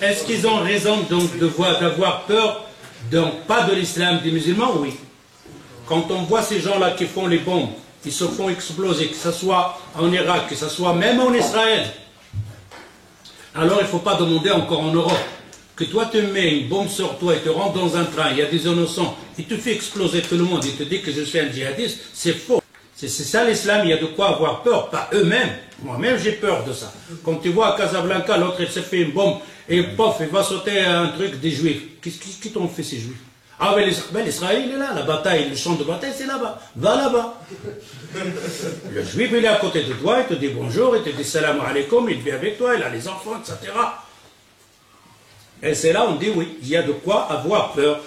Est-ce qu'ils ont raison donc d'avoir peur, donc pas de l'islam des musulmans? Oui. Quand on voit ces gens-là qui font les bombes, qui se font exploser, que ce soit en Irak, que ce soit même en Israël, alors il ne faut pas demander encore en Europe. Que toi te mets une bombe sur toi et te rentres dans un train, il y a des innocents, il te fait exploser tout le monde, il te dit que je suis un djihadiste, c'est faux. C'est ça l'islam, il y a de quoi avoir peur, pas eux-mêmes. Moi-même j'ai peur de ça. Quand tu vois à Casablanca, l'autre il se fait une bombe et pof, il va sauter un truc des juifs. Qui t'ont fait ces juifs? Ah mais l'Israël il est là, la bataille, le champ de bataille c'est là-bas, va là-bas. Le juif il est à côté de toi, il te dit bonjour, il te dit salam alaikum, il vit avec toi, il a les enfants, etc. Et c'est là on dit oui, il y a de quoi avoir peur.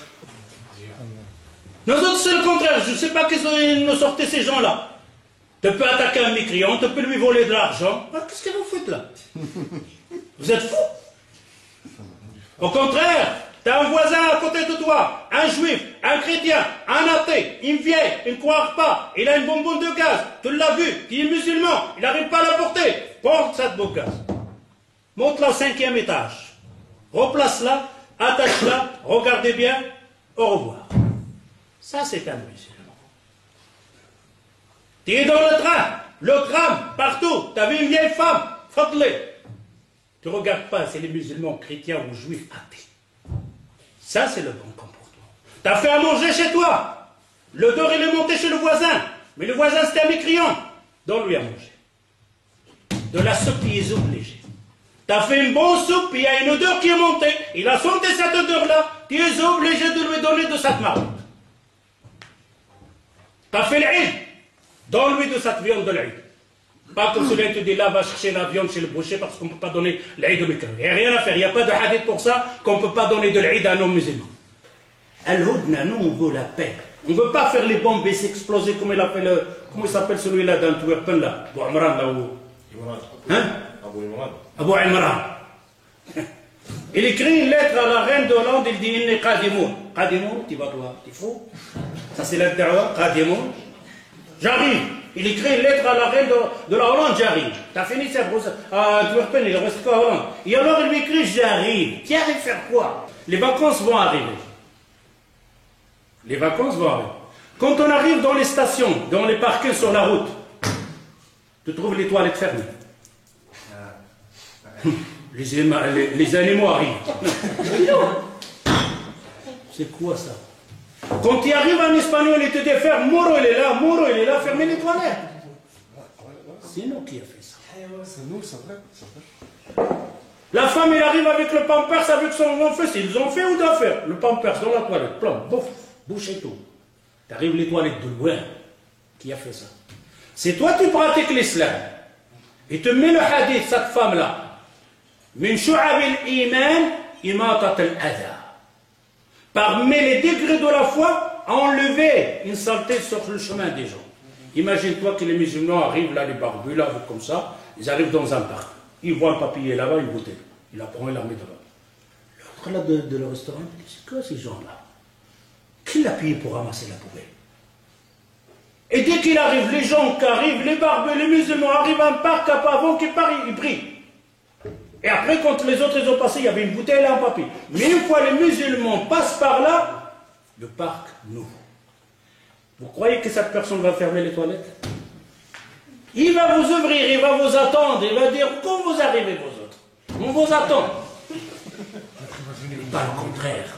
Nous autres, c'est le contraire. Je ne sais pas qu'ils nous sortaient ces gens-là. Tu peux attaquer un mécréant, tu peux lui voler de l'argent. Ah, qu'est-ce que vous faites là? Vous êtes fous. Au contraire, tu as un voisin à côté de toi, un juif, un chrétien, un athée, une vieille, il ne croit pas, il a une bonbonne de gaz, tu l'as vu, qui est musulman, il n'arrive pas à la porter. Porte cette bombe de gaz. Monte-la au 5e étage. Replace-la, attache-la, regardez bien, au revoir. Ça, c'est un musulman. Tu es dans le tram, partout, tu as vu une vieille femme, fadlé. Tu ne regardes pas, c'est les musulmans, chrétiens ou juifs, athées. Ça, c'est le bon comportement. Tu as fait à manger chez toi. L'odeur, il est monté chez le voisin. Mais le voisin, c'était un mécréant. Donne-lui à manger. De la soupe qui est obligée. Tu as fait une bonne soupe, il y a une odeur qui est montée. Il a senti cette odeur-là. Tu es obligé de lui donner de cette marque. Tu as fait l'Aïd, donne-lui de cette viande de l'Aïd. Pas comme celui qui te dit là, va chercher la viande chez le boucher parce qu'on ne peut pas donner l'Aïd au mécréant. Il n'y a rien à faire, il n'y a pas de hadith pour ça qu'on ne peut pas donner de l'Aïd à un homme musulman. Al-Hudna, nous on veut la paix. On ne veut pas faire les bombes et s'exploser comme il a fait le. Comment il s'appelle celui-là d'Antwerpen là? Abu Imran là où? Hein? Abu Imran. Il écrit une lettre à la reine de Hollande, il dit Inni Qadimoun. Qadimoun, tu vas toi, tu fou? Ça c'est l'intérieur, Qadimoun. J'arrive. Il écrit une lettre à la reine de la Hollande, j'arrive. T'as fini ça, à Antwerpen, il reste qu'à Hollande. Et alors il lui écrit j'arrive. Tu arrives faire quoi? Les vacances vont arriver. Les vacances vont arriver. Quand on arrive dans les stations, dans les parkings sur la route, tu trouves les toilettes fermées. Les animaux arrivent. C'est quoi ça? Quand tu arrives en espagnol, il te dit faire Moro il est là, fermez les toilettes. C'est nous qui a fait ça. C'est nous, c'est vrai. La femme, elle arrive avec le pampers, avec son enfant, ils ont fait ou doivent faire? Le pampers dans la toilette, plomb, bouf, bouche et tout. Tu arrives les toilettes de loin. Qui a fait ça? C'est toi qui pratiques l'islam. Et te mets le hadith, cette femme-là. Min shu'ab al-iman, imatat al-adha. Parmi les degrés de la foi, enlever une saleté sur le chemin des gens. Imagine-toi que les musulmans arrivent là, les barbus, là, comme ça, ils arrivent dans un parc. Ils voient un papier là-bas, une bouteille. Il la prend et la met devant. L'autre là de le restaurant, il dit, c'est quoi ces gens-là? Qui l'a payé pour ramasser la poubelle? Et dès qu'il arrive, les gens qui arrivent, les barbus, les musulmans arrivent à un parc avant qu'ils partent, ils prient. Et après, quand les autres ils ont passé, il y avait une bouteille et un papier. Mais une fois les musulmans passent par là, le parc n'ouvre. Vous croyez que cette personne va fermer les toilettes? Il va vous ouvrir, il va vous attendre, il va dire quand vous arrivez vous autres. On vous attend. Pas le contraire.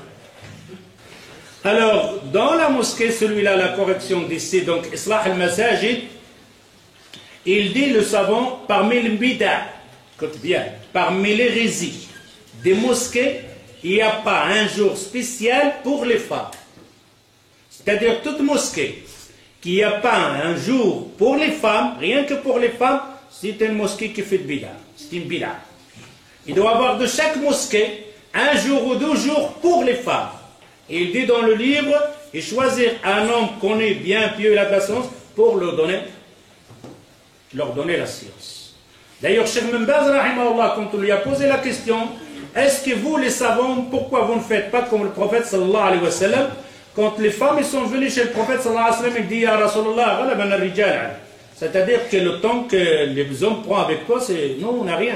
Alors, dans la mosquée, celui-là, la correction d'ici, donc Islah al-Masajid, il dit le savant parmi les bid'a. Écoute bien, parmi l'hérésie des mosquées, il n'y a pas un jour spécial pour les femmes. C'est-à-dire toute mosquée, qu'il n'y a pas un jour pour les femmes, rien que pour les femmes, c'est une mosquée qui fait de bid'a. C'est une bid'a. Il doit y avoir de chaque mosquée un jour ou 2 jours pour les femmes. Et il dit dans le livre, et choisir un homme qu'on est bien pieux et la patience pour leur donner la science. D'ailleurs, Cheikh Ibn Baz, quand on lui a posé la question, est-ce que vous, les savants, pourquoi vous ne faites pas comme le prophète sallallahu alayhi wa sallam, quand les femmes ils sont venues chez le prophète sallallahu alayhi wa sallam, il dit Ya Rasulallah, ghalaban ar-rijal. C'est-à-dire que le temps que les hommes prennent avec toi, c'est non, on n'a rien.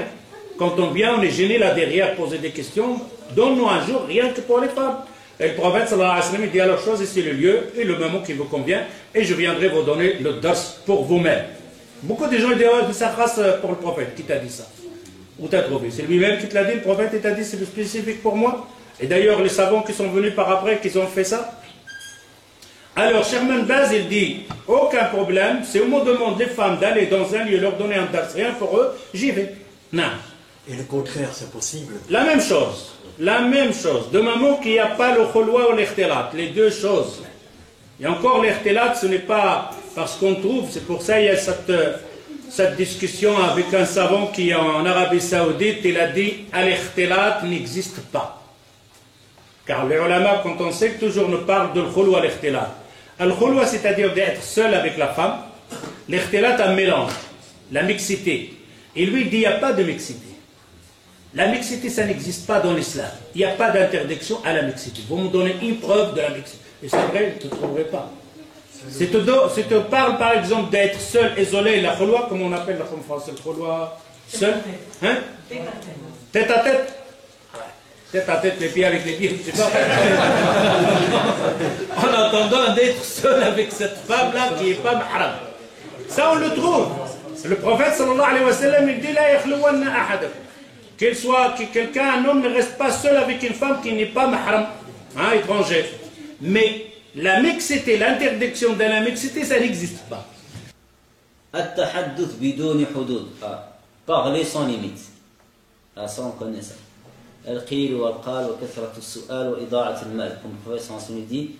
Quand on vient, on est gêné là derrière, poser des questions. Donne-nous un jour, rien que pour les femmes. Et le prophète sallallahu alayhi wa sallam, il dit alors choisissez le lieu et le moment qui vous convient, et je viendrai vous donner le dars pour vous-même. Beaucoup de gens disent oh, ça grâce pour le prophète. Qui t'a dit ça? Où t'as trouvé? C'est lui-même qui te l'a dit, le prophète, il t'a dit c'est spécifique pour moi. Et d'ailleurs, les savants qui sont venus par après, qui ont fait ça. Alors, Sherman Baz, il dit aucun problème, si on me demande les femmes d'aller dans un lieu, leur donner un dars, rien pour eux, j'y vais. Non. Et le contraire, c'est possible? La même chose. La même chose. De moment qu'il n'y a pas le khulwa ou l'ihtilat, les deux choses. Et encore l'ihtilat, ce n'est pas parce qu'on trouve, c'est pour ça qu'il y a cette discussion avec un savant qui est en Arabie Saoudite, il a dit l'ihtilat n'existe pas. Car les ulama, quand on sait, toujours nous parlent de l'khulwa ou l'ihtilat. Al-khulwa, c'est-à-dire d'être seul avec la femme. L'ihtilat, un mélange, la mixité. Et lui, il dit il n'y a pas de mixité. La mixité, ça n'existe pas dans l'islam. Il n'y a pas d'interdiction à la mixité. Vous me donnez une preuve de la mixité. Et c'est vrai, je ne trouverai pas. Si tu te parles, par exemple, d'être seul, isolé, la khulwa, comment on appelle la femme française, la khulwa, seul, hein? Tête à tête. Tête à tête, les pieds avec les pieds, je sais pas. En attendant d'être seul avec cette femme-là qui n'est pas mahram. Ça, on le trouve. Le prophète, sallallahu alayhi wa sallam, il dit la yakhluwanna ahadakum. Qu'il soit, que quelqu'un, un homme ne reste pas seul avec une femme qui n'est pas mahram, hein, étranger. Mais la mixité, l'interdiction de la mixité, ça n'existe pas. التحدث بدون حدود. Parler sans limite. Ça, on connaît ça. القيل والقال وكثرة السؤال وإضاعة المال. Comme le prophète sallallahu alayhi wa sallam dit,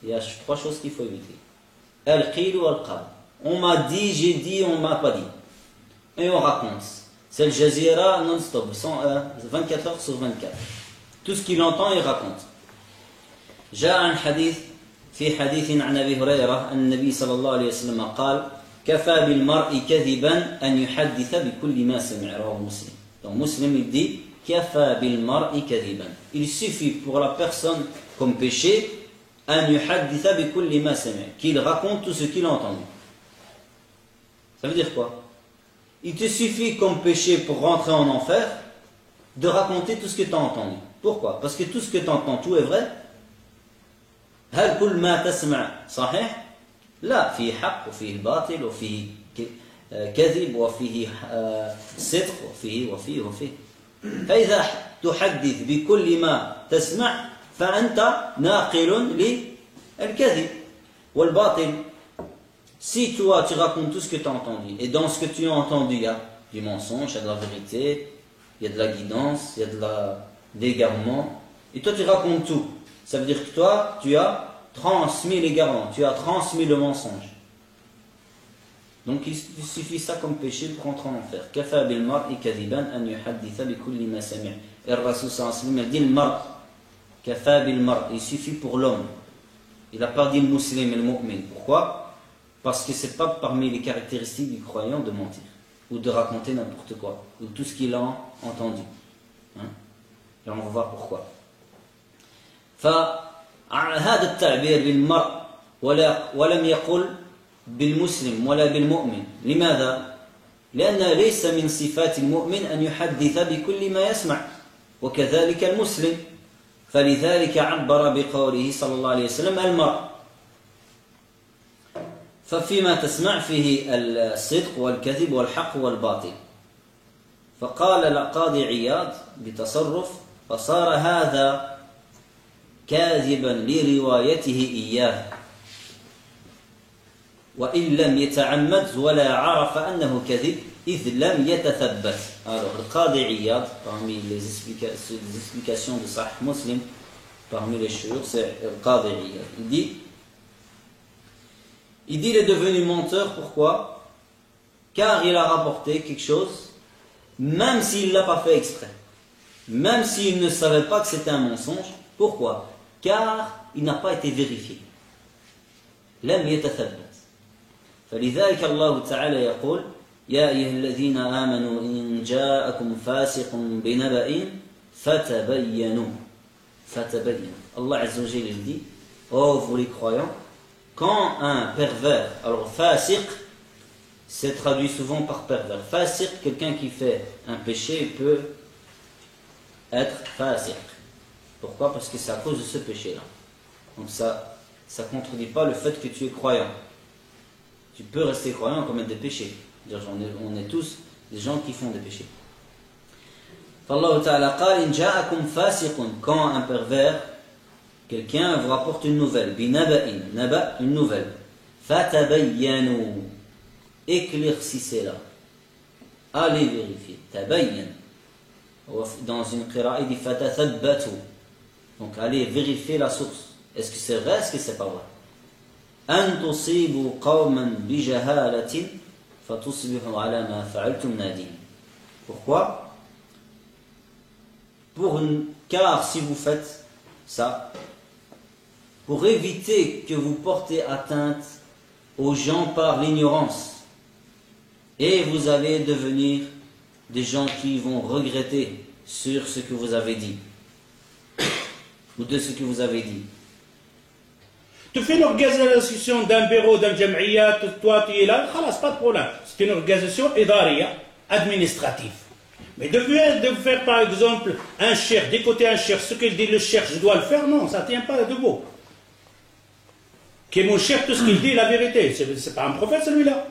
il y a trois choses qu'il faut éviter. القيل والقال. On m'a dit, j'ai dit, on m'a pas dit. Et on raconte. C'est le Jazira non-stop, 24 heures sur 24. Tout ce qu'il entend, il raconte. جاء عن حديث في حديث عن أبي هريرة أن النبي صلى الله عليه وسلم قال كفى بالمرء كذبا أن يحدث بكل ما سمع. رواه مسلم. Donc Muslim il dit كفى بالمرء كذبا. Il suffit pour la personne comme péché أن يحدث بكل ما سمع, qu'il raconte tout ce qu'il a entendu. Ça veut dire quoi? Il te suffit comme péché pour rentrer en enfer de raconter tout ce que tu as entendu. Pourquoi? Parce que tout ce que tu entends, tout est vrai. هل كل ما تسمع صحيح؟ لا, فيه حق وفيه باطل وفيه كذب وفيه صدق وفيه. فإذا تحدث بكل ما تسمع فأنت ناقل للكذب والباطل. Si toi tu racontes tout ce que tu as entendu, et dans ce que tu as entendu il y a du mensonge, il y a de la vérité, il y a de la guidance, il y a de l'égarement, et toi tu racontes tout, ça veut dire que toi tu as transmis l'égarement, tu as transmis le mensonge. Donc il suffit ça comme péché pour rentrer en enfer. كفى بالمرء كذبا أن يحدث بكل ما سمع. Et le Rasul sallallahu alayhi wa sallam dit le mar, كفى بالمرء, il suffit pour l'homme. Il n'a pas dit le musulman et le mu'min. Pourquoi? Parce que ce n'est pas parmi les caractéristiques du croyant de mentir, ou de raconter n'importe quoi, ou tout ce qu'il a entendu. Hein? Et on va voir pourquoi. فهذا التعبير بالمرء ولم يقل بالمسلم ولا بالمؤمن. لماذا؟ لأن ليس من صفات المؤمن أن يحدث بكل ما يسمع، وكذلك المسلم. فلذلك عبر بقوله صلى الله عليه وسلم المرء. ففيما تسمع فيه الصدق والكذب والحق والباطل. فقال القاضي عياض بتصرف فصار هذا كاذبا لروايته إياه وإن لم يتعمد ولا عرف أنه كذب إذ لم يتثبت. Alors le Qadi Iyad, parmi les explications de Sahih Muslim, parmi les chouurs, c'est le Qadi Iyad. Il dit il est devenu menteur, pourquoi? Car il a rapporté quelque chose, même s'il ne l'a pas fait exprès, même s'il ne savait pas que c'était un mensonge. Pourquoi? Car il n'a pas été vérifié. لم يتثبت. فلذلك الله تعالى يقول يا أيها الذين آمنوا إن جاءكم فاسق بنبأ فتبينوا. Allah Azza wa Jalla dit oh vous les croyants, quand un pervers, alors fasiq c'est traduit souvent par pervers. Fasiq, quelqu'un qui fait un péché peut être fasiq. Pourquoi? Parce que c'est à cause de ce péché-là. Donc ça ne contredit pas le fait que tu es croyant. Tu peux rester croyant et commettre des péchés. On est tous des gens qui font des péchés. Allah Ta'ala قال إن جاءكم فاسق, quand un pervers, quelqu'un vous rapporte une nouvelle, binaba'in, naba, une nouvelle, fatabayyanu, éclaircissez-la, allez vérifier, tabayyan. Dans une qira'a il dit fatathabbatu, donc allez vérifier la source. Est-ce que c'est vrai, est-ce que c'est pas vrai? An tusibu qawman bijahalatin fatusbihu ala ma fa'altum nadim. Pourquoi? Car si vous faites ça, pour éviter que vous portez atteinte aux gens par l'ignorance, et vous allez devenir des gens qui vont regretter sur ce que vous avez dit, ou de ce que vous avez dit. Tu fais une organisation d'un bureau, d'un jam'iyya, toi tu es là, pas de problème. C'est une organisation idariya, administrative. Mais de faire par exemple un cheikh, d'écouter un cheikh, ce qu'il dit le cheikh, je dois le faire, non, ça ne tient pas debout. Qui est mon cheikh, tout ce qu'il dit, la vérité. Ce n'est pas un prophète celui-là.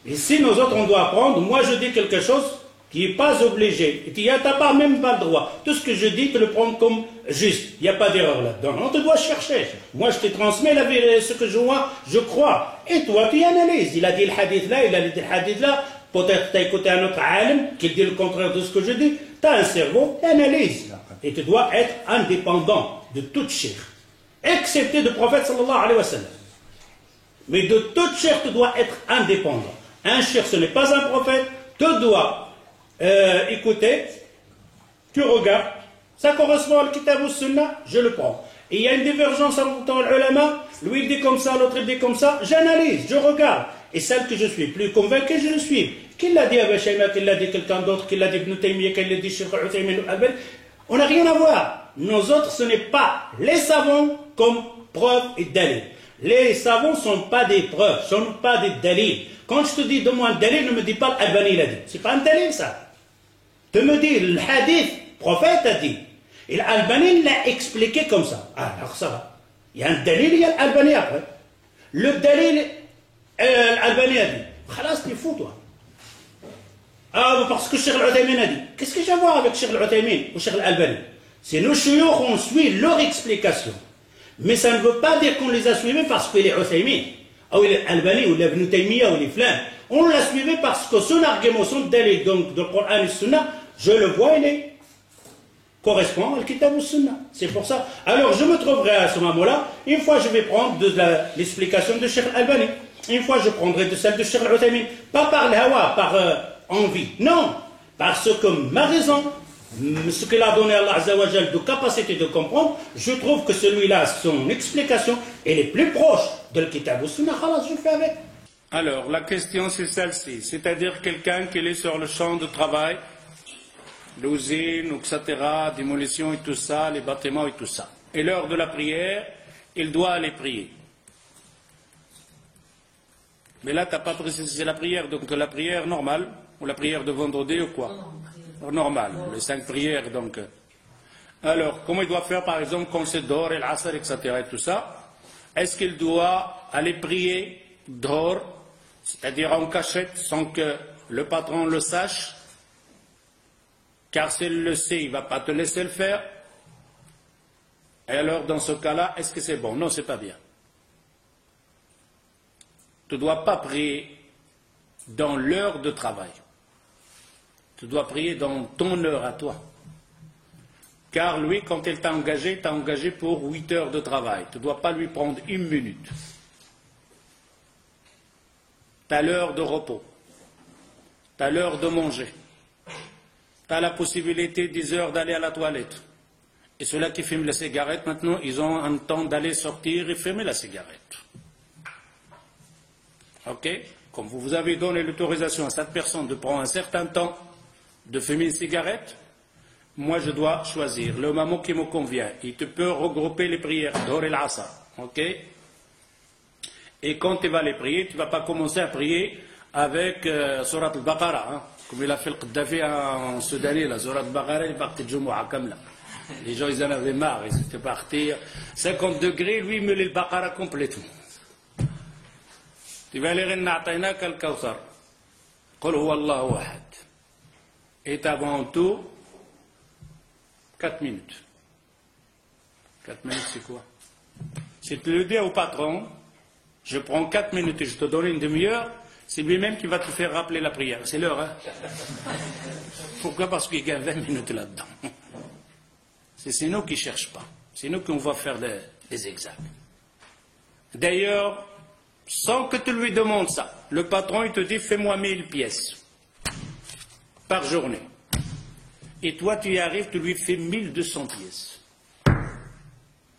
Et si nous autres on doit apprendre, moi je dis quelque chose qui n'est pas obligé. Et tu n'as pas même pas le droit. Tout ce que je dis, tu le prends comme juste. Il n'y a pas d'erreur là-dedans. On te doit chercher. Moi je te transmets la vérité, ce que je vois, je crois. Et toi tu y analyses. Il a dit le hadith là, il a dit le hadith là. Peut-être tu as écouté un autre alim qui dit le contraire de ce que je dis. Tu as un cerveau, analyse. Et tu dois être indépendant de toute cheikh. Excepté du prophète sallallahu alayhi wa sallam. Mais de toute cheikh, tu dois être indépendant. Un cheikh, ce n'est pas un prophète. Tu dois écouter, tu regardes. Ça correspond au kitab ou sunnah, je le prends. Et il y a une divergence entre les ulama. Lui il dit comme ça, l'autre il dit comme ça. J'analyse, je regarde. Et celle que je suis plus convaincu, je le suis. Qui l'a dit Abu Shayma, qui l'a dit quelqu'un d'autre, qui l'a dit Ibn Taymiyyah, qui l'a dit Cheikh Uthaymin ou Abel. On n'a rien à voir. Nous autres, ce n'est pas les savants comme preuve et dalil. Les savants ne sont pas des preuves, ne sont pas des dalils. Quand je te dis donne-moi un dalil, ne me dis pas l'Albani l'a dit. Ce n'est pas un dalil ça. Tu me dis le hadith, prophète a dit. Et l'Albani l'a expliqué comme ça. Ah, alors ça va. Il y a un dalil, il y a l'Albani après. Le dalil, l'Albani a dit. Khalas, t'es fou toi. Ah, parce que Cheikh Al-Uthaymin a dit. Qu'est-ce que j'ai à voir avec Cheikh Al-Uthaymin ou Cheikh Al-Albani? C'est nos chouyours, on suit leur explication. Mais ça ne veut pas dire qu'on les a suivis parce que les Uthaymin, ou les Albani, ou les Ibn Taymiyyah, ou les Flan, on l'a suivi parce que son argument, son dalil, donc, de Coran et Sunna, je le vois, il est correspond au Kitab ou Sunna. C'est pour ça. Alors, je me trouverai à ce moment-là, une fois je vais prendre de l'explication de Cheikh Al-Albani, une fois je prendrai de celle de Cheikh Al-Uthaymin, pas par le hawa, par envie, non, parce que ma raison, ce qu'il a donné à Allah Azza wa Jal de capacité de comprendre, je trouve que celui-là, son explication, elle est plus proche de le Kitab ou Sunna. Khalas, je fais avec. Alors, la question c'est celle-ci, c'est-à-dire quelqu'un qui est sur le champ de travail, l'usine, etc., démolition et tout ça, les bâtiments et tout ça. Et l'heure de la prière, il doit aller prier. Mais là, tu n'as pas précisé la prière, donc la prière normale, ou la prière de vendredi ou quoi? Normale, les 5 prières donc. Alors, comment il doit faire par exemple quand c'est dehors et l'asr, etc. et tout ça? Est-ce qu'il doit aller prier dehors, c'est-à-dire en cachette, sans que le patron le sache? Car s'il le sait, il ne va pas te laisser le faire. Et alors, dans ce cas-là, est-ce que c'est bon? Non, c'est pas bien. Tu ne dois pas prier dans l'heure de travail. Tu dois prier dans ton heure à toi. Car lui, quand il t'a engagé pour 8 heures de travail. Tu ne dois pas lui prendre 1 minute. Tu as l'heure de repos. Tu as l'heure de manger. Tu as la possibilité 10 heures d'aller à la toilette. Et ceux-là qui fument la cigarette, maintenant, ils ont un temps d'aller sortir et fumer la cigarette. Ok? Comme vous avez donné l'autorisation à cette personne de prendre un certain temps de fumer une cigarette, moi je dois choisir le moment qui me convient. Il te peut regrouper les prières d'Or et l'Asr. Ok? Et quand tu vas les prier, tu ne vas pas commencer à prier avec Surat al-Baqarah, hein, comme il a fait le Qaddafi en Soudanais, la Surat al-Baqarah, il est parti de Jumu'ah Kamla. Les gens, ils en avaient marre, ils étaient partis. 50 degrés, lui, il me lit le Baqarah complètement. Tu vas lire Na'tainaka al-Kawthar. Qul huwa Allahu ahad. Et avant tout, 4 minutes. 4 minutes, c'est quoi? Si tu le dis au patron, je prends 4 minutes et je te donne une demi-heure, c'est lui-même qui va te faire rappeler la prière. C'est l'heure, hein? Pourquoi? Parce qu'il gagne 20 minutes là-dedans. C'est nous qui ne cherchons pas. C'est nous qui on va faire des examens. D'ailleurs, sans que tu lui demandes ça, le patron, il te dit, fais-moi 1000 pièces par journée. Et toi, tu y arrives, tu lui fais 1200 pièces.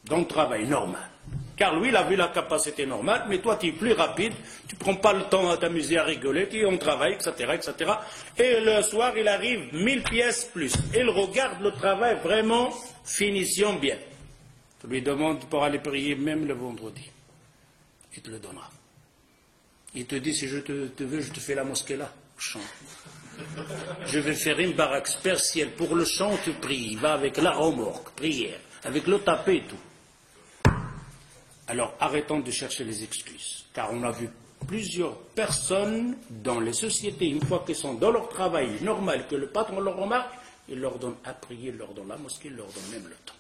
Dans le travail normal. Car lui, il a vu la capacité normale, mais toi, tu es plus rapide, tu ne prends pas le temps à t'amuser, à rigoler, tu es en travail, etc., etc. Et le soir, il arrive 1000 pièces plus. Il regarde le travail vraiment finition bien. Tu lui demandes pour aller prier même le vendredi. Il te le donnera. Il te dit, si je te veux, je te fais la mosquée là, au chant. Je vais faire une baraque spéciale pour le chant, tu pries. Va avec la remorque, prière, avec le tapé et tout. Alors arrêtons de chercher les excuses, car on a vu plusieurs personnes dans les sociétés, une fois qu'ils sont dans leur travail normal, que le patron leur remarque, il leur donne à prier, il leur donne la mosquée, il leur donne même le temps.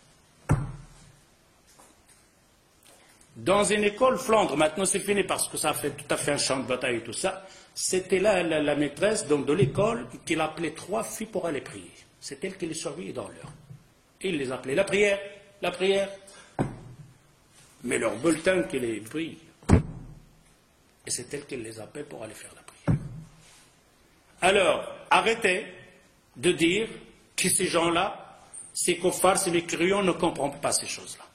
Dans une école Flandre, maintenant c'est fini parce que ça a fait tout à fait un champ de bataille et tout ça, c'était là la maîtresse donc, de l'école qui l'appelait 3 filles pour aller prier. C'est elle qui les surveillait dans l'heure. Et il les appelait la prière, la prière. Mais leur bulletin qui les brille. Et c'est elle qui les appelle pour aller faire la prière. Alors, arrêtez de dire que ces gens-là, ces koffars, ces mécréants ne comprennent pas ces choses-là.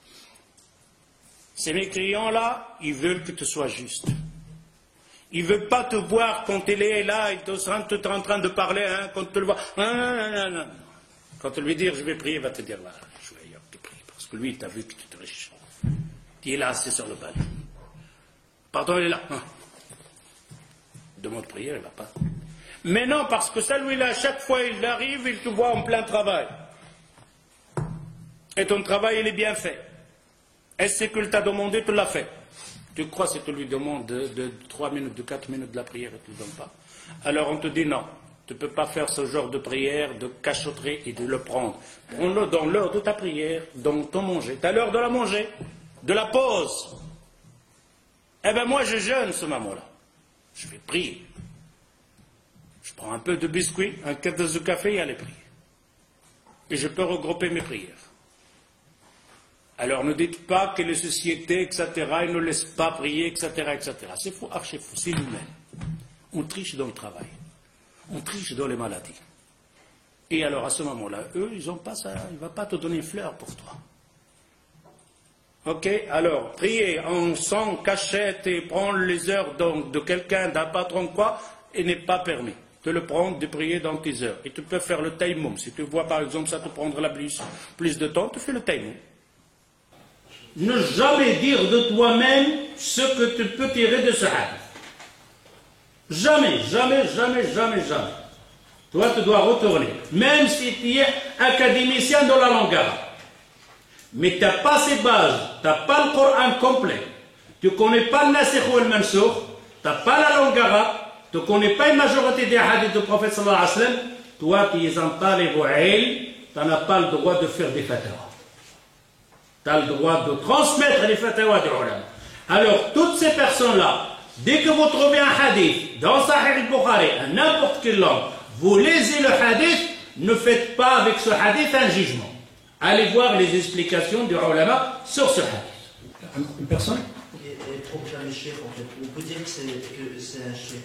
Ces mécréants-là, ils veulent que tu sois juste. Ils ne veulent pas te voir quand il est là, il est en train de parler, hein, quand tu le vois. Non. Quand tu lui dis je vais prier, il va te dire là, je vais ailleurs te prier. Parce que lui, il t'a vu que tu te riches. Il est là, assis sur le balai. Pardon, il est là. Demande prière, il ne va pas. Mais non, parce que celui-là, à chaque fois il arrive, il te voit en plein travail. Et ton travail, il est bien fait. Est-ce que t'a demandé, tu l'as fait? Tu crois que si tu lui demandes de 3 minutes, de 4 minutes de la prière, et tu ne le donnes pas. Alors on te dit non, tu ne peux pas faire ce genre de prière, de cachotterie et de le prendre. Prends-le dans l'heure de ta prière, dans ton manger. Tu as l'heure de la manger, de la pause. Eh bien moi je jeûne ce moment-là. Je vais prier. Je prends un peu de biscuit, un quart de café et aller prier. Et je peux regrouper mes prières. Alors ne dites pas que les sociétés, etc., ils ne laissent pas prier, etc., etc. C'est faux, archi faux, c'est nous-mêmes. On triche dans le travail. On triche dans les maladies. Et alors à ce moment-là, eux, ils n'ont pas ça, il ne va pas te donner une fleur pour toi. Ok, alors, prier en sans cachette et prendre les heures donc, de quelqu'un, d'un patron quoi, il n'est pas permis. De le prendre, de prier dans tes heures. Et tu peux faire le taïmoum. Si tu vois par exemple ça te prendra plus de temps, tu fais le taïmoum. Ne jamais dire de toi-même ce que tu peux tirer de ce hadith. Jamais. Toi, tu dois retourner. Même si tu es académicien dans la langue arabe. Mais tu n'as pas ces bases, tu n'as pas le Coran complet, tu ne connais pas le Nasikh ou le Mansoukh, tu n'as pas la langue arabe, tu ne connais pas une majorité des hadiths du prophète sallallahu alayhi wa sallam, toi qui n'es pas les wa'il, tu n'as pas le droit de faire des fatawa. Tu as le droit de transmettre les fatawa des ulama. Alors, toutes ces personnes-là, dès que vous trouvez un hadith dans Sahih al-Bukhari, à n'importe quelle langue, vous lisez le hadith, ne faites pas avec ce hadith un jugement. Allez voir les explications du ulama sur ce hadith. Une personne est proclamé cheikh en fait. On peut dire que c'est un cheikh.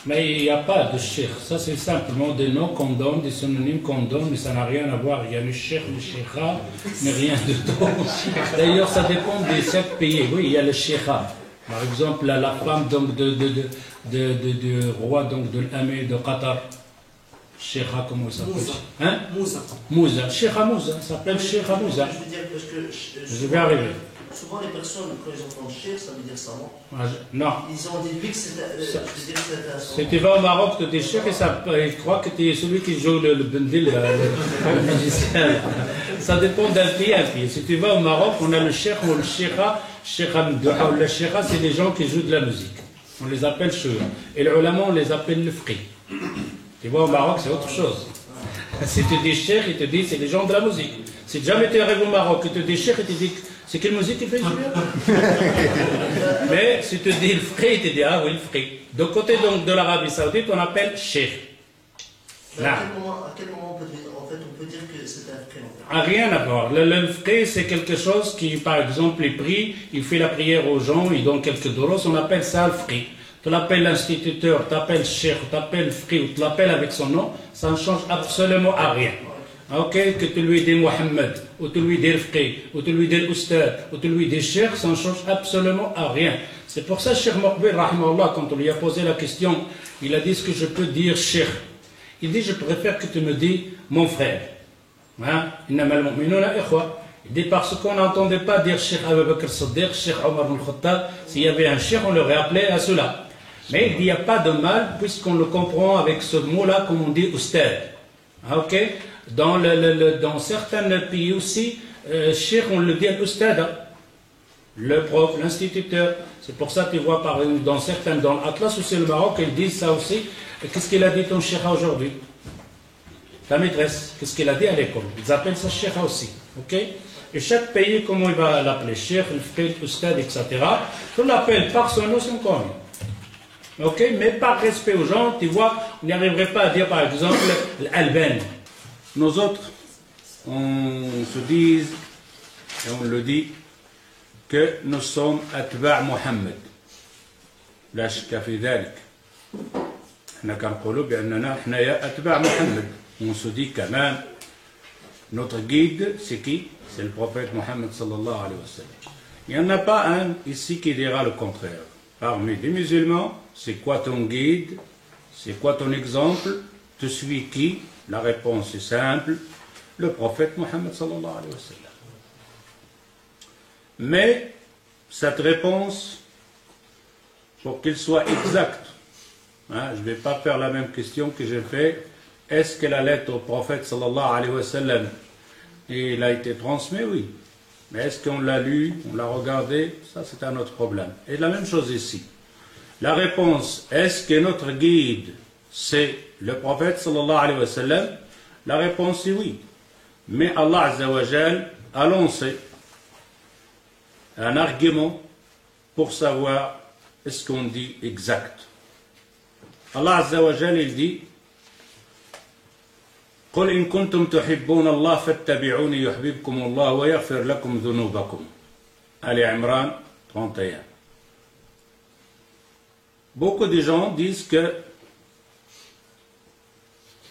Mais il n'y a pas de cheikh. Ça, c'est simplement des noms qu'on donne, des synonymes qu'on donne, mais ça n'a rien à voir. Il y a le cheikh, le cheikha, mais rien de tout. D'ailleurs, ça dépend des 7 pays. Oui, il y a le cheikha. Par exemple, la femme donc, du roi donc, de l'Amir de Qatar. Cheikha, comment ça s'appelle? Hein? Moussa. Cheikha Moussa, ça s'appelle Cheikha Moussa. Je veux dire parce que je vais arriver. souvent les personnes, quand ils entendent cheikh, ça veut dire savant. Non. Ils ont déduit que c'était un savant. Si tu vas au Maroc, tu es cheikh et ils croient que tu es celui qui joue le bendil, le musicien. Ça dépend d'un pays à un pays. Si tu vas au Maroc, on a le cheikh ou le cheikha. Cheikh Hamdoua ou le cheikha, c'est des gens qui jouent de la musique. On les appelle chouïa. Et les ulama, on les appelle le fri. Tu vois, au Maroc, c'est autre chose. Si tu dis cheikh, ils te disent c'est des gens de la musique. Si jamais tu arrives au Maroc et tu dis cheikh, ils te disent c'est quelle musique qui fait celui-là. Mais si tu dis le fri, ils te disent ah oui, le fri. De côté donc de l'Arabie Saoudite, on appelle cheikh. À quel moment on peut dire que c'est un fri? Rien à voir. Le fri, c'est quelque chose qui, par exemple, est pris, il fait la prière aux gens, il donne quelques doros, on appelle ça le fri. Tu l'appelles l'instituteur, tu l'appelles cheikh, tu l'appelles fri, ou tu l'appelles avec son nom, ça ne change absolument à rien. Ok, que tu lui dis Mohamed, ou tu lui dis Rfqi, ou tu lui dis Oustad, ou tu lui dis Cheikh, ça ne change absolument à rien. C'est pour ça, Cheikh Moqbil, rahimahullah, quand on lui a posé la question, il a dit ce que je peux dire Cheikh. Il dit, je préfère que tu me dis mon frère. Hein? Innamal mu'minuna ikhwa. Il dit, parce qu'on n'entendait pas dire Cheikh Abu Bakr Siddiq, Cheikh Omar al-Khattab. S'il y avait un Cheikh, on l'aurait appelé à cela. Mais il dit, il n'y a pas de mal, puisqu'on le comprend avec ce mot-là, comme on dit Oustad. Ok? Dans certains pays aussi, Cheikh, on le dit Oustad. Le prof, l'instituteur. C'est pour ça que tu vois, par exemple, dans l'Atlas, aussi le Maroc, ils disent ça aussi. Qu'est-ce qu'il a dit ton Cheikh aujourd'hui? Ta maîtresse, qu'est-ce qu'il a dit à l'école? Ils appellent ça Cheikh aussi. Ok? Et chaque pays, comment il va l'appeler? Cheikh, le frère, Oustad, etc. On l'appelle par son nom, son connu. Ok? Mais par respect aux gens, tu vois, on n'y arriverait pas à dire, par exemple, l'Alben. Nous autres, on se dit, et on le dit, que nous sommes atba' Mohammed. لا شك في ذلك. احنا كنقولوا باننا حنايا اتباع محمد. On se dit quand même, notre guide, c'est qui? C'est le prophète Mohammed sallallahu alayhi wa sallam. Il n'y en a pas un ici qui dira le contraire. Parmi les musulmans, c'est quoi ton guide? C'est quoi ton exemple? Tu suis qui? La réponse est simple, le prophète Mohammed sallallahu alayhi wa sallam. Mais cette réponse, pour qu'il soit exact, hein, je ne vais pas faire la même question que j'ai fait. Est-ce que la lettre au prophète sallallahu alayhi wa sallam, il a été transmis? Oui. Mais est-ce qu'on l'a lu, on l'a regardé? Ça, c'est un autre problème. Et la même chose ici. La réponse, est-ce que notre guide, c'est le prophète sallallahu alayhi wa sallam? La réponse est oui. Mais Allah azza wa jal a lancé un argument pour savoir est-ce qu'on dit exact. Allah azza wa jal, il dit قل إن كنتم تحبون الله فاتبعوني يحببكم الله ويغفر لكم ذنوبكم. Ali Imran 31. Beaucoup de gens disent que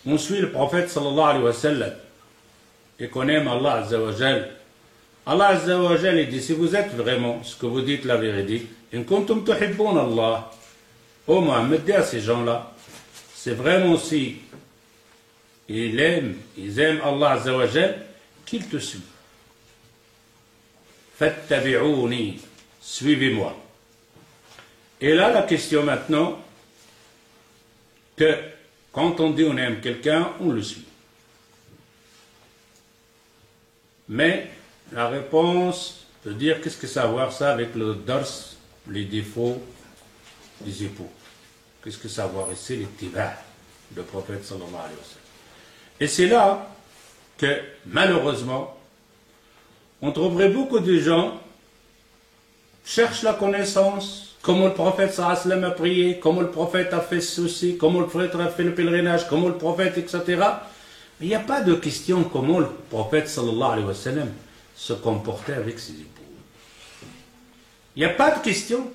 on suit le prophète sallallahu alayhi wa sallam et qu'on aime Allah azza wa jal. Allah azza wa jal, il dit, si vous êtes vraiment ce que vous dites la vérité, in kuntum tuhibbun Allah, oh Mohammed, dis à ces gens-là, c'est vraiment si ils aiment Allah azza wa jal, qu'ils te suivent. Fattabi'ouni, suivez-moi. Et là, la question maintenant, que quand on dit on aime quelqu'un, on le suit. Mais la réponse de dire qu'est-ce que ça a à voir ça avec le dars, les défauts des époux. Qu'est-ce que ça a à voir ici, les tibas, le prophète sallallahu alayhi wa sallam. Et c'est là que malheureusement, on trouverait beaucoup de gens cherchent la connaissance, comment le prophète sallallahu alayhi wa sallam a prié, comment le prophète a fait ceci, comment le prophète a fait le pèlerinage, comment le prophète, etc. Mais il n'y a pas de question comment le prophète sallallahu alayhi wa sallam se comportait avec ses épouses. Il n'y a pas de question.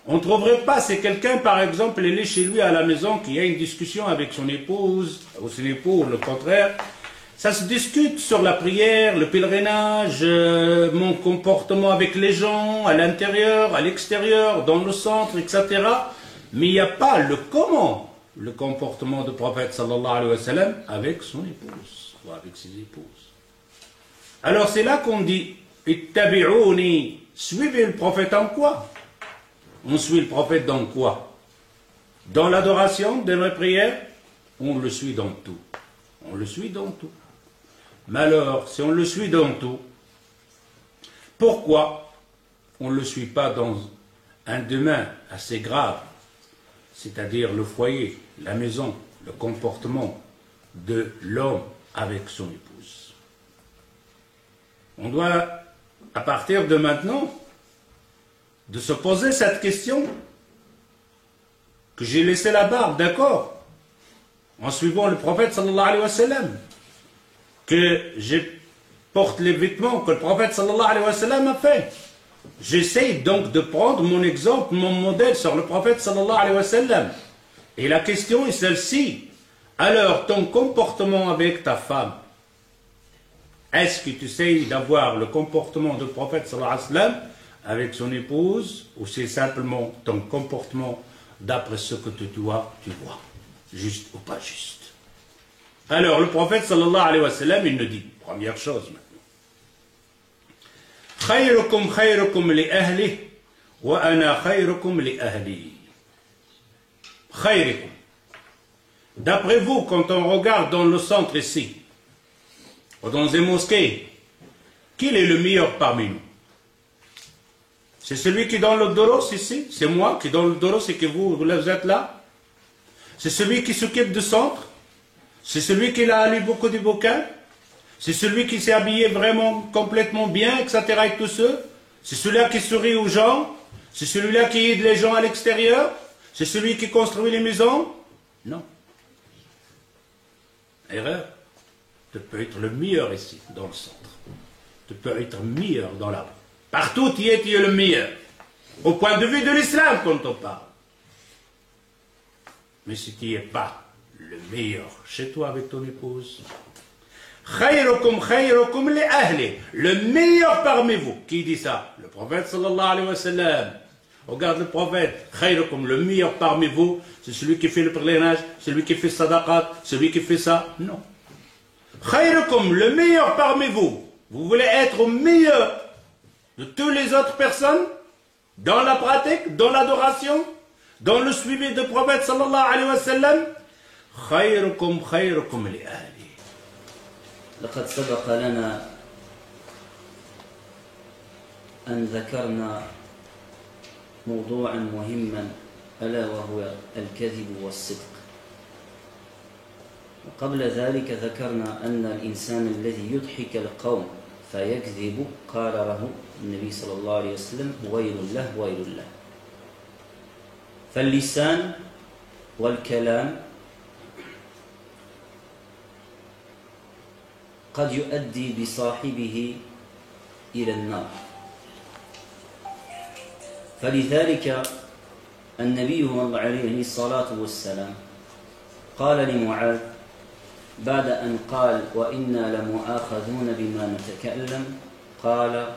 On ne trouverait pas, c'est quelqu'un par exemple, il est chez lui à la maison, qui a une discussion avec son épouse, ou son époux, ou le contraire. Ça se discute sur la prière, le pèlerinage, mon comportement avec les gens, à l'intérieur, à l'extérieur, dans le centre, etc. Mais il n'y a pas le comment, le comportement du prophète sallallahu alayhi wa sallam avec son épouse, ou avec ses épouses. Alors c'est là qu'on dit, ittabi'ouni. Suivez le prophète en quoi? On suit le prophète dans quoi? Dans l'adoration, dans la prière? On le suit dans tout. On le suit dans tout. Mais alors, si on le suit dans tout, pourquoi on ne le suit pas dans un domaine assez grave, c'est-à-dire le foyer, la maison, le comportement de l'homme avec son épouse? On doit, à partir de maintenant, de se poser cette question, que j'ai laissé la barbe, d'accord, en suivant le prophète sallallahu alayhi wa sallam, que je porte les vêtements que le prophète sallallahu alayhi wa sallam a fait. J'essaie donc de prendre mon exemple, mon modèle sur le prophète sallallahu alayhi wa sallam. Et la question est celle-ci. Alors, ton comportement avec ta femme, est-ce que tu essayes d'avoir le comportement du prophète sallallahu alayhi wa sallam avec son épouse, ou c'est simplement ton comportement d'après ce que tu vois, juste ou pas juste? Alors, le prophète sallallahu alayhi wa sallam, il nous dit, première chose maintenant, khayrukum khayrukum li ahli wa ana khayrukum li ahli. Khayrukum. D'après vous, quand on regarde dans le centre ici, ou dans les mosquées, qui est le meilleur parmi nous? C'est celui qui donne le doros ici? C'est moi qui donne le doros et que vous êtes là? C'est celui qui s'occupe du centre? C'est celui qui a lu beaucoup de bouquins? C'est celui qui s'est habillé vraiment complètement bien, etc. avec tous ceux? C'est celui-là qui sourit aux gens? C'est celui-là qui aide les gens à l'extérieur? C'est celui qui construit les maisons? Non. Erreur. Tu peux être le meilleur ici, dans le centre. Tu peux être meilleur dans la rue. Partout tu es le meilleur. Au point de vue de l'islam, quand on parle. Mais si tu n'es pas le meilleur chez toi avec ton épouse, khayrukum khayrukum li ahli, le meilleur parmi vous. Qui dit ça? Le prophète sallallahu alayhi wa sallam. Regarde le prophète, khayrukum, le meilleur parmi vous, c'est celui qui fait le pèlerinage, celui qui fait sadaqat, celui qui fait ça. Non. Khayrukum, le meilleur parmi vous. Vous voulez être meilleur de toutes les autres personnes dans la pratique, dans l'adoration, dans le suivi du prophète sallallahu alayhi wa sallam? Khayrukum khayrukum li ahli. لقد سبق لنا أن ذكرنا موضوعا مهما ألا وهو الكذب والصدق. وقبل ذلك ذكرنا أن الإنسان الذي يضحك القوم فيكذب قال له النبي صلى الله عليه وسلم ويل له ويل له. فاللسان والكلام قد يؤدي بصاحبه إلى النار. فلذلك النبي عليه الصلاة والسلام قال لمعاذ بعد أن قال وإنا لمؤاخذون بما نتكلم قال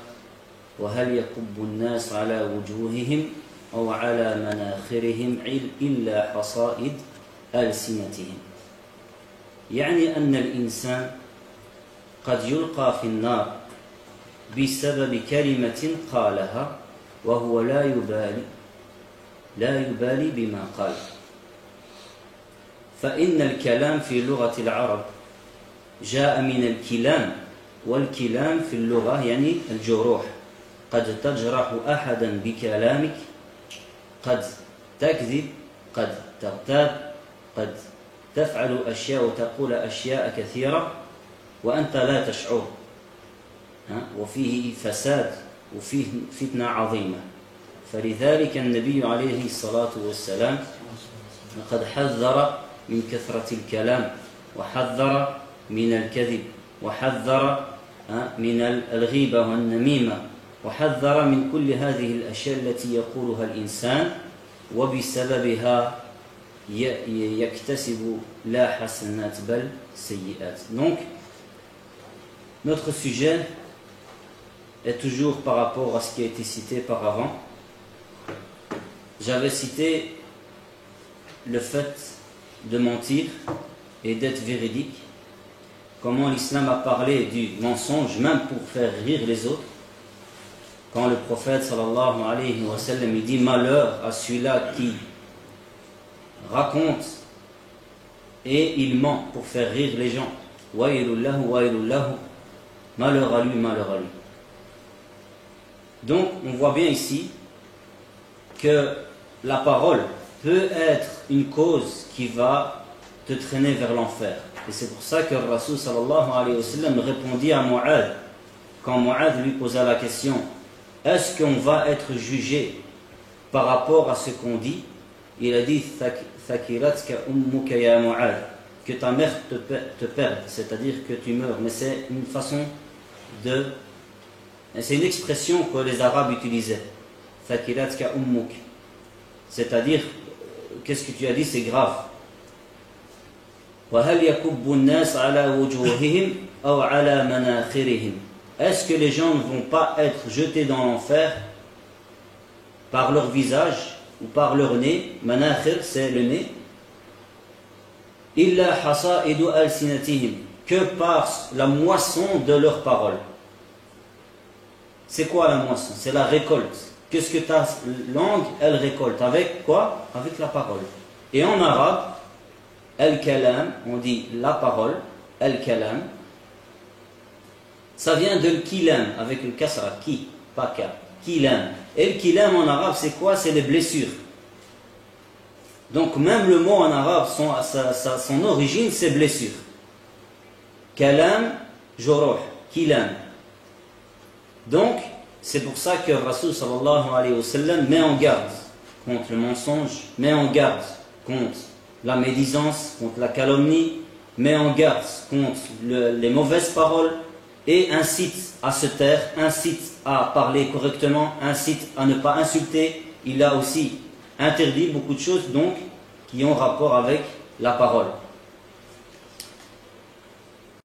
وهل يكب الناس على وجوههم أو على مناخرهم إلا حصائد ألسنتهم. يعني أن الإنسان قد يلقى في النار بسبب كلمة قالها وهو لا يبالي بما قال. فإن الكلام في لغة العرب جاء من الكلام، والكلام في اللغة يعني الجروح. قد تجرح أحدا بكلامك، قد تكذب، قد تغتاب، قد تفعل أشياء وتقول أشياء كثيرة وأنت لا تشعر، وفيه فساد وفيه فتنة عظيمة. فلذلك النبي عليه الصلاة والسلام قد حذر من كثرة الكلام، وحذر من الكذب، وحذر من الغيبة والنميمة، وحذر من كل هذه الأشياء التي يقولها الإنسان وبسببها يكتسب لا حسنات بل سيئات. Donc, notre sujet est toujours par rapport à ce qui a été cité par avant. J'avais cité le fait de mentir et d'être véridique, comment l'islam a parlé du mensonge même pour faire rire les autres, quand le prophète sallallahu alayhi wa sallam il dit malheur à celui-là qui raconte et il ment pour faire rire les gens. Wailullahu, malheur à lui, malheur à lui. Donc on voit bien ici que la parole peut être une cause qui va te traîner vers l'enfer. Et c'est pour ça que le Rasul sallallahu alayhi wa sallam répondit à Mu'adh, quand Mu'adh lui posa la question, est-ce qu'on va être jugé par rapport à ce qu'on dit? Il a dit, Thakiratka ummuka ya Mu'adh, que ta mère te perde, c'est-à-dire que tu meurs. Mais c'est une façon de... C'est une expression que les Arabes utilisaient. Thakiratka ummuk. C'est-à-dire, qu'est-ce que tu as dit, c'est grave. Est-ce que les gens ne vont pas être jetés dans l'enfer par leur visage ou par leur nez? Manakhir, c'est le nez. Illa hasa'idu alsinatihim, que par la moisson de leurs paroles. C'est quoi la moisson? C'est la récolte. Qu'est-ce que ta langue, elle récolte? Avec quoi? Avec la parole. Et en arabe, al-kalam, on dit la parole, al-kalam, ça vient de l'kilam, avec le kasra, ki, pas ka, kilam. Et le kilam en arabe, c'est quoi? C'est les blessures. Donc même le mot en arabe, son origine, c'est blessure. Kalam, juruh, kilam. Donc, c'est pour ça que Rasul sallallahu alayhi wa sallam met en garde contre le mensonge, met en garde contre la médisance, contre la calomnie, met en garde contre les mauvaises paroles et incite à se taire, incite à parler correctement, incite à ne pas insulter. Il a aussi interdit beaucoup de choses donc qui ont rapport avec la parole.